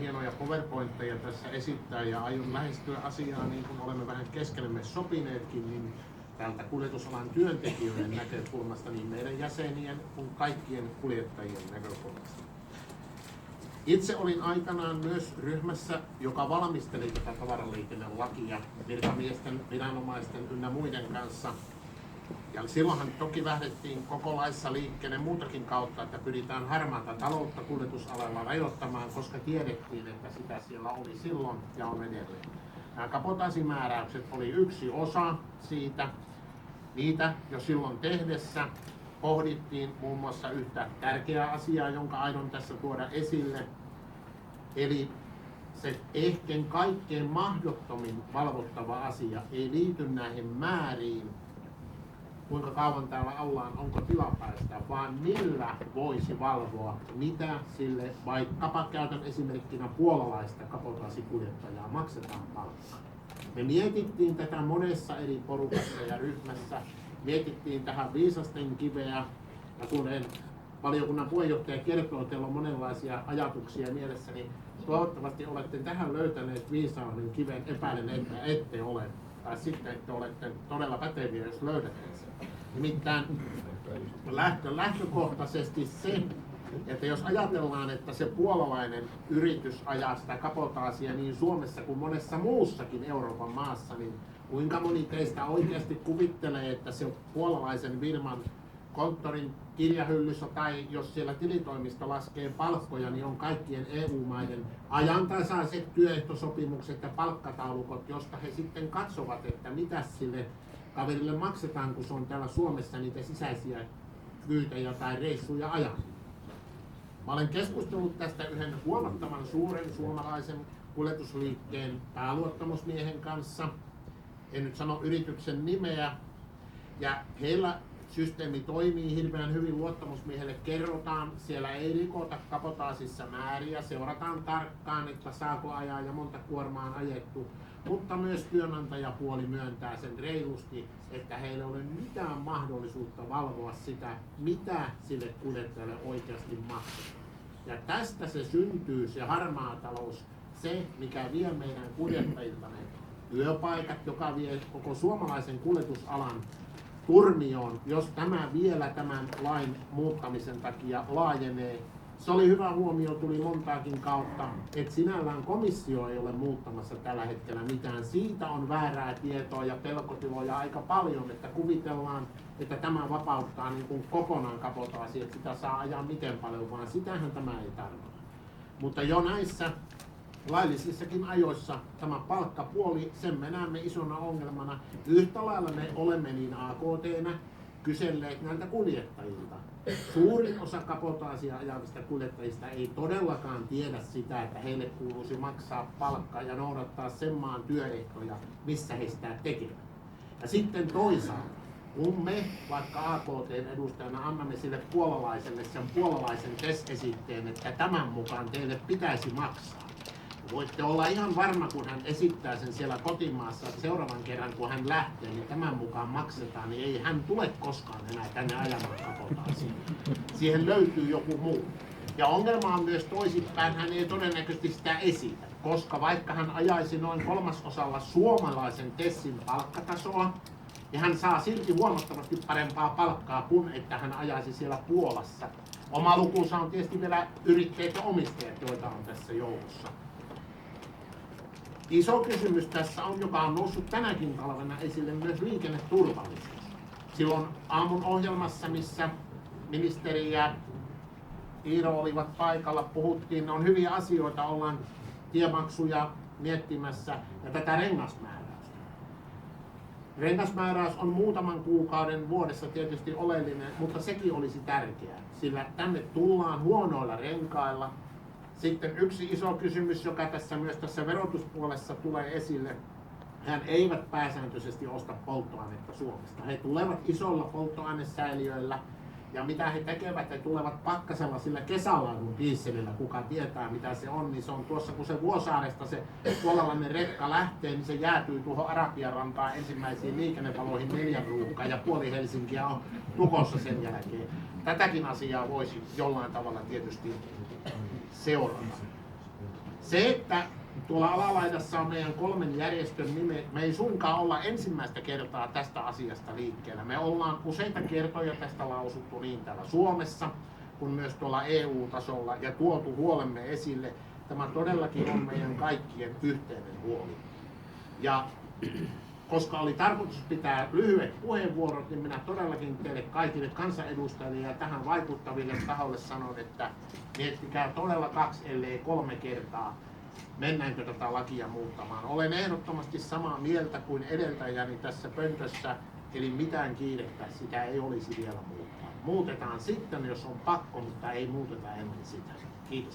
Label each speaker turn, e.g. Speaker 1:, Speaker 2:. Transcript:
Speaker 1: hienoja PowerPointteja tässä esittää ja aion lähestyä asiaa niin kuin olemme vähän keskenemme sopineetkin, niin täältä kuljetusalan työntekijöiden näkökulmasta, niin meidän jäsenien kuin kaikkien kuljettajien näkökulmasta. Itse olin aikanaan myös ryhmässä, joka valmisteli tätä tavaraliikennelakia virkamiesten, viranomaisten ynnä muiden kanssa. Ja silloinhan toki lähdettiin koko laissa liikkeelle muutakin kautta, että pyritään harmaata taloutta kuljetusalalla rajoittamaan, koska tiedettiin, että sitä siellä oli silloin ja on edelleen. Nämä kabotaasimääräykset oli yksi osa siitä. Niitä jo silloin tehdessä pohdittiin muun muassa yhtä tärkeää asiaa, jonka aion tässä tuoda esille. Eli se ehkä kaikkein mahdottomin valvottava asia ei liity näihin määriin, kuinka kauan täällä ollaan, onko tilapäistä, vaan millä voisi valvoa, mitä sille vaikkapa käytän esimerkkinä puolalaista kabotaasikuljettajaa maksetaan palkkaa. Me mietittiin tätä monessa eri porukassa ja ryhmässä, mietittiin tähän viisasten kiveä, ja kun valiokunnan puheenjohtaja kertoo, että teillä on monenlaisia ajatuksia mielessä, niin toivottavasti olette tähän löytäneet viisauden kiven, epäilen, että ette ole, tai sitten että olette todella päteviä, jos löydätte sen. Nimittäin lähtökohtaisesti se, että jos ajatellaan, että se puolalainen yritys ajaa sitä kabotaasia niin Suomessa kuin monessa muussakin Euroopan maassa, niin kuinka moni teistä oikeasti kuvittelee, että se puolalaisen firman konttorin kirjahyllyssä tai jos siellä tilitoimisto laskee palkkoja, niin on kaikkien EU-maiden ajantasaiset työehtosopimukset ja palkkataulukot, josta he sitten katsovat, että mitä sille kaverille maksetaan, kun se on täällä Suomessa niitä sisäisiä kyytejä tai reissuja ajan. Mä olen keskustellut tästä yhden huomattavan suuren suomalaisen kuljetusliikkeen pääluottamusmiehen kanssa. En nyt sano yrityksen nimeä. Ja heillä systeemi toimii hirveän hyvin, luottamusmiehelle kerrotaan, siellä ei rikota kabotaasissa määriä, seurataan tarkkaan, että saako ajaa ja monta kuormaa on ajettu, mutta myös työnantajapuoli myöntää sen reilusti, että heillä ei ole mitään mahdollisuutta valvoa sitä, mitä sille kuljettajalle oikeasti maksetaan. Ja tästä se syntyy se harmaa talous, se mikä vie meidän kuljettajilta ne työpaikat, joka vie koko suomalaisen kuljetusalan turmioon, jos tämä vielä tämän lain muuttamisen takia laajenee. Se oli hyvä huomio, tuli montaakin kautta, että sinällään komissio ei ole muuttamassa tällä hetkellä mitään. Siitä on väärää tietoa ja pelkotiloja aika paljon, että kuvitellaan, että tämä vapauttaa niin kuin kokonaan kabotaasia, että sitä saa ajaa miten paljon, vaan sitähän tämä ei tarkoita. Mutta jo näissä laillisissakin ajoissa tämä palkkapuoli, sen me näemme isona ongelmana. Yhtä lailla me olemme niin AKT:nä kyselleet näiltä kuljettajilta. Suurin osa kabotaasia ajavista kuljettajista ei todellakaan tiedä sitä, että heille kuuluisi maksaa palkkaa ja noudattaa sen maan työehtoja, missä he sitä tekevät. Ja sitten toisaalta, kun me vaikka AKT:n edustajana annamme sille puolalaiselle sen puolalaisen TES-esitteen, että tämän mukaan teille pitäisi maksaa, voitte olla ihan varma, kun hän esittää sen siellä kotimaassa, että seuraavan kerran kun hän lähtee, niin tämän mukaan maksetaan, niin ei hän tule koskaan enää tänne ajamaan kabotaasiin. Siihen löytyy joku muu. Ja ongelma on myös toisinpäin, hän ei todennäköisesti sitä esitä, koska vaikka hän ajaisi noin 1/3 suomalaisen TESin palkkatasoa, niin hän saa silti huomattavasti parempaa palkkaa kuin että hän ajaisi siellä Puolassa. Oma lukunsa on tietysti vielä yrittäjät ja omistajat, joita on tässä joukossa. Iso kysymys tässä on, joka on noussut tänäkin talvena esille, myös liikenneturvallisuus. Silloin aamun ohjelmassa, missä ministeri ja Iiro olivat paikalla, puhuttiin, ne on hyviä asioita, ollaan tiemaksuja miettimässä ja tätä rengasmääräystä. Rengasmääräys on muutaman kuukauden vuodessa tietysti oleellinen, mutta sekin olisi tärkeää, sillä tänne tullaan huonoilla renkailla. Sitten yksi iso kysymys, joka tässä myös tässä verotuspuolessa tulee esille, hän eivät pääsääntöisesti osta polttoainetta Suomesta. He tulevat isolla polttoainesäiliöillä ja mitä he tekevät, he tulevat pakkasella sillä kesälaadun dieselillä, kuka tietää mitä se on, niin se on tuossa kun se Vuosaaresta se puolalainen rekka lähtee, niin se jäätyy tuohon Arabianrantaan ensimmäisiin liikennevaloihin 4 ruuhkaan ja puoli Helsinkiä on tukossa sen jälkeen. Tätäkin asiaa voisi jollain tavalla tietysti seurata. Se, että tuolla alalaidassa on meidän 3 järjestön nimet, me ei suinkaan olla ensimmäistä kertaa tästä asiasta liikkeellä. Me ollaan useita kertoja tästä lausuttu niin täällä Suomessa kuin myös tuolla EU-tasolla ja tuotu huolemme esille. Tämä todellakin on meidän kaikkien yhteinen huoli. Ja koska oli tarkoitus pitää lyhyet puheenvuorot, niin minä todellakin teille kaikille kansanedustajille ja tähän vaikuttaville tahoille sanon, että miettikää todella 2 ellei 3 kertaa, mennäänkö tätä lakia muuttamaan. Olen ehdottomasti samaa mieltä kuin edeltäjäni tässä pöntössä, eli mitään kiirettä sitä ei olisi vielä muuttaa. Muutetaan sitten, jos on pakko, mutta ei muuteta ennen sitä. Kiitos.